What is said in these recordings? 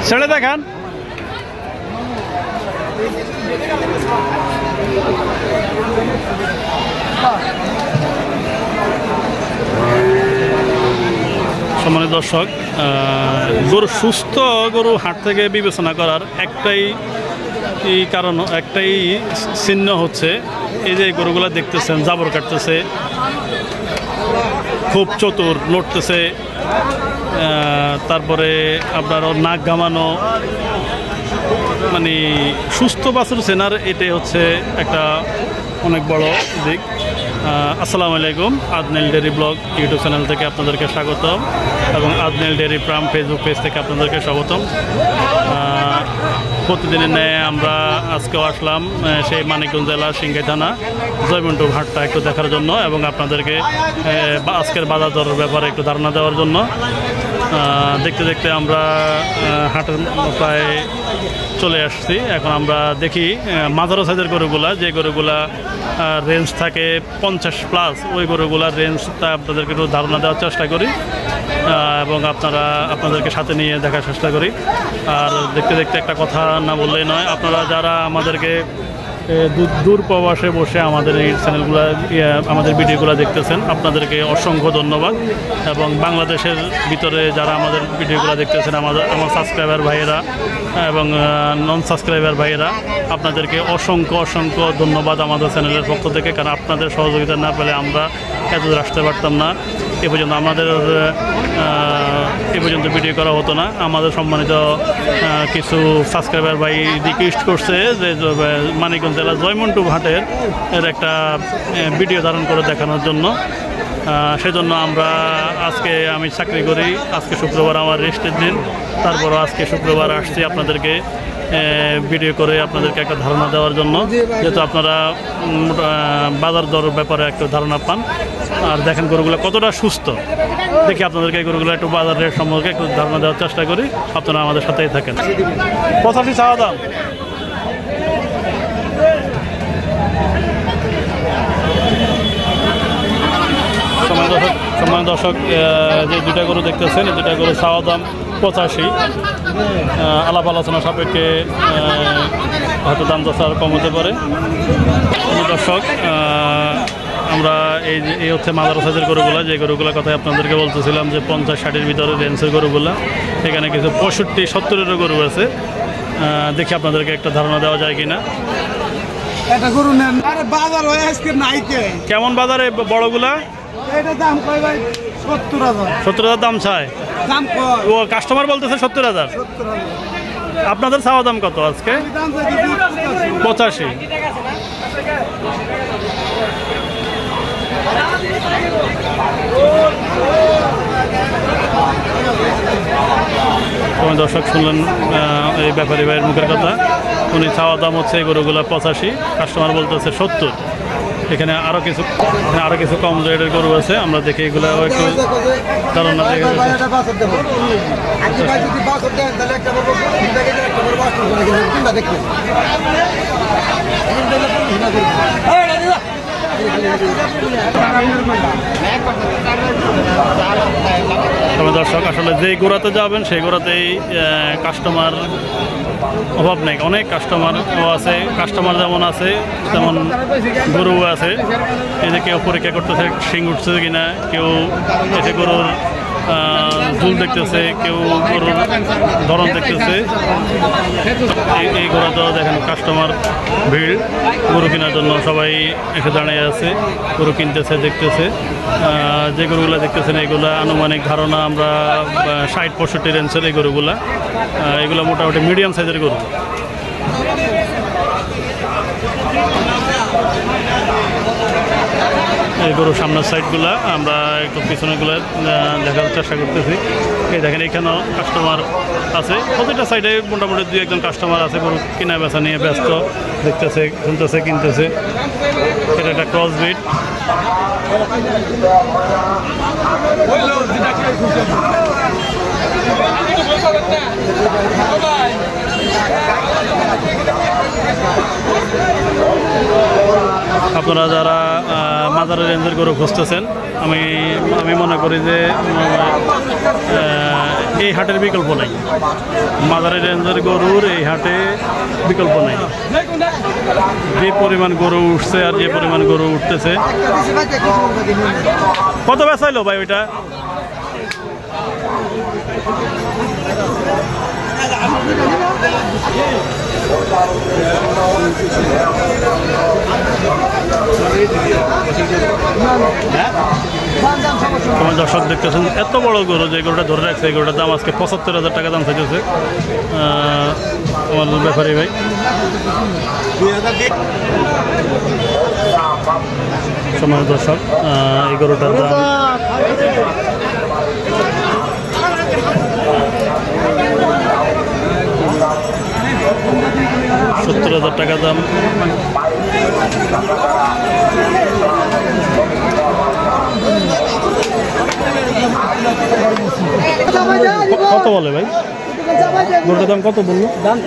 ছেড়ে দেখান। সম্মানিত দর্শক, গরু সুস্থ গরু হাট থেকে বিবেচনা করার একটাই কারণ, একটাই চিহ্ন হচ্ছে এই যে গরুগুলা দেখতেছেন জাবর কাটতেছে, খুব চতুর, লড়তেছে, তারপরে আপনার নাক ঘামানো, মানে সুস্থ বাছুর চেনার এটাই হচ্ছে একটা অনেক বড় দিক। আসসালামু আলাইকুম, আদনেল ডেয়ারি ব্লগ ইউটিউব চ্যানেল থেকে আপনাদেরকে স্বাগতম এবং আদনেল ডেয়ারি ফার্ম ফেসবুক পেজ থেকে আপনাদেরকে স্বাগতম। প্রতিদিনের ন্যায় আমরা আজকেও আসলাম সেই মানিকগঞ্জ জেলা সিংগাই থানা জয়মন্টুর হাটটা একটু দেখার জন্য এবং আপনাদেরকে আজকের বাজার দরের ব্যাপারে একটু ধারণা দেওয়ার জন্য। দেখতে দেখতে আমরা হাটের প্রায় চলে আসছি। এখন আমরা দেখি মাঝারো সাইজের গরুগুলা, যে গরুগুলা রেঞ্জ থাকে 50+, ওই গরুগুলার রেঞ্জটা আপনাদেরকে একটু ধারণা দেওয়ার চেষ্টা করি এবং আপনাদেরকে সাথে নিয়ে দেখার চেষ্টা করি। আর দেখতে দেখতে একটা কথা না বললেই নয়, আপনারা যারা আমাদেরকে দূর প্রবাসে বসে আমাদের এই চ্যানেলগুলো, আমাদের ভিডিওগুলো দেখতেছেন, আপনাদেরকে অসংখ্য ধন্যবাদ। এবং বাংলাদেশের ভিতরে যারা আমাদের ভিডিওগুলো দেখতেছেন, আমার সাবস্ক্রাইবার ভাইয়েরা এবং নন সাবস্ক্রাইবার ভাইয়েরা, আপনাদেরকে অসংখ্য অসংখ্য ধন্যবাদ আমাদের চ্যানেলের পক্ষ থেকে। কারণ আপনাদের সহযোগিতা না পেলে আমরা এত দূর আসতে পারতাম না, এ পর্যন্ত ভিডিও করা হতো না। আমাদের সম্মানিত কিছু সাবস্ক্রাইবার ভাই রিকোয়েস্ট করছে যে মানিকগঞ্জ জেলা জয়মন্টু হাটের একটা ভিডিও ধারণ করে দেখানোর জন্য। সেজন্য আমি চাকরি করি, আজকে শুক্রবার আমার রেস্টের দিন, তারপরও আজকে শুক্রবার আসছি আপনাদেরকে ভিডিও করে আপনাদেরকে একটা ধারণা দেওয়ার জন্য, যেহেতু আপনারা বাজার দর ব্যাপারে একটা ধারণা পান। আর দেখেন গরুগুলো কতটা সুস্থ, দেখি আপনাদেরকে গরুগুলো একটু বাজার রেট সম্পর্কে একটু ধারণা দেওয়ার চেষ্টা করি। আপনারা আমাদের সাথেই থাকেন। 85 চাওয়া দাম। সম্মানিত দর্শক, যে দুটা গরু দেখতেছেন, এই দুটা গরু চাওয়া দাম 85। আলাপ আলোচনা সাপেক্ষে হয়তো দাম দশ আর কম হতে পারে। দর্শক, আমরা এই হচ্ছে মাদার সাইজের গরুগুলা, যে গরুগুলোর কথা আপনাদেরকে বলতেছিলাম যে 50-60-এর ভিতরে রেঞ্জের গরুগুলা। এখানে কিছু 65-70-এরও গরু আছে, দেখি আপনাদেরকে একটা ধারণা দেওয়া যায় কিনা। কেমন বাজারে বড়গুলা? 70,000 দাম চায়। ও কাস্টমার বলতেছে 70,000। আপনাদের চাওয়া দাম কত আজকে? 85। দর্শক শুনলেন এই ব্যাপারী ভাইয়ের মুখের কথা। উনি চাওয়া দাম হচ্ছে এই গরুগুলো 85, কাস্টমার বলতেছে 70। এখানে আরো কিছু কম রেটের গরু আছে, আমরা দেখি এগুলো একটু ধারণা দেখে। তবে দর্শক, আসলে যেই গোড়াতে যাবেন সেই গোড়াতেই কাস্টমার অভাব নেই, অনেক কাস্টমারও আছে। কাস্টমার যেমন আছে তেমন গরুও আছে। এই যে কেউ পরীক্ষা করতেছে শিং উঠছে কিনা, কেউ এসে গরুর ঝুল দেখতেছে, কেউ গরুর ধরন দেখতেছে। এই গরুটা দেখেন কাস্টমার ভিড়, গরু কেনার জন্য সবাই এসে দাঁড়িয়ে আছে, গরু কিনতেছে, দেখতেছে। যে গরুগুলো দেখতেছেন এগুলা আনুমানিক ধারণা আমরা 60-65 রেঞ্জের এই গরুগুলা। এগুলো মোটামুটি মিডিয়াম সাইজের গরু। এই গরুর সামনের সাইডগুলো আমরা একটু পিছনেরগুলো দেখার চেষ্টা করতেছি। এই দেখেন এখানেও কাস্টমার আছে, প্রতিটা সাইডে মোটামুটি 2-1 কাস্টমার আছে গরু কেনা বেচা নিয়ে ব্যস্ত, দেখতেছে, শুনতেছে, কিনতেছে। এটা একটা ক্রস ব্রিড। আপনারা যারা মাজারের রেঞ্জের গরু খুঁজতেছেন, আমি মনে করি যে এই হাটের বিকল্প নাই। মাজারের রেঞ্জের গরুর এই হাটে বিকল্প নাই। যে পরিমাণ গরু উঠছে আর যে পরিমাণ গরু উঠতেছে। কত বেচাইলো ভাই ওইটা? তোমার দর্শক দেখতেছেন এত বড় গরু, যে গরুটা ধরে রাখছে এই গরুটার দাম আজকে ৭৫,০০০ টাকা দাম চাইতেছে আমার ব্যাপারী ভাই। সময় দর্শক এই গরুটার দাম ৭০,০০০ টাকা দাম। কত বলে ভাই গরুটার দাম? কত বললো দাম?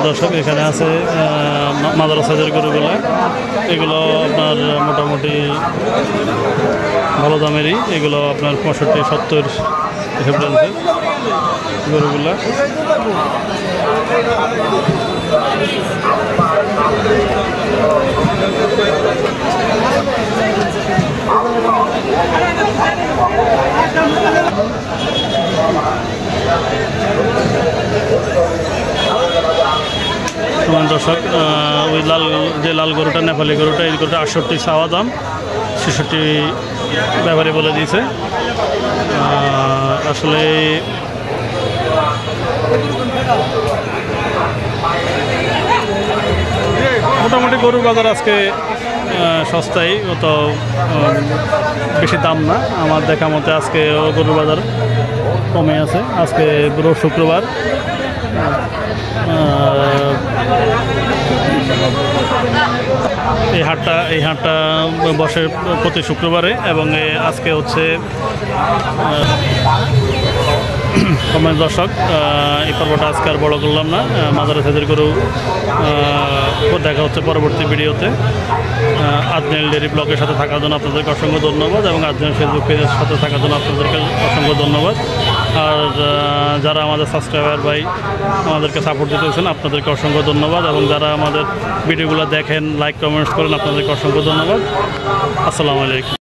দর্শক এখানে আছে মাদারা সাইজের গরুগুলো, এগুলো আপনার মোটামুটি ভালো দামেরই, এগুলো আপনার 65-70 রেফারেন্সের গরুগুলা। দর্শক ওই লাল গরুটা, নেপালি গরুটা, এই গরুটা 68 চাওয়া দাম, 66 ব্যাপারে বলে দিয়েছে। আসলে মোটামুটি গরুর বাজার আজকে সস্তায়, অত বেশি দাম না আমার দেখা মতে। আজকে গরুর বাজার কমে আছে। আজকে রোজ শুক্রবার, এই হাটটা বসে প্রতি শুক্রবারে, এবং আজকে হচ্ছে দর্শক এই পর্বটা আজকে আর বড় করলাম না। মাজারে সাইজের গরু দেখা হচ্ছে পরবর্তী ভিডিওতে। আজনেল ডেইরি ব্লগের সাথে থাকার জন্য আপনাদেরকে অসংখ্য ধন্যবাদ, এবং আজনেল ফেসবুক পেজের সাথে থাকার জন্য আপনাদেরকে অসংখ্য ধন্যবাদ। আর যারা আমাদের সাবস্ক্রাইবার ভাই আমাদেরকে সাপোর্ট দিতেছেন, আপনাদেরকে অসংখ্য ধন্যবাদ, এবং যারা আমাদের ভিডিওগুলো দেখেন, লাইক কমেন্টস করেন, আপনাদেরকে অসংখ্য ধন্যবাদ। আসসালামু আলাইকুম।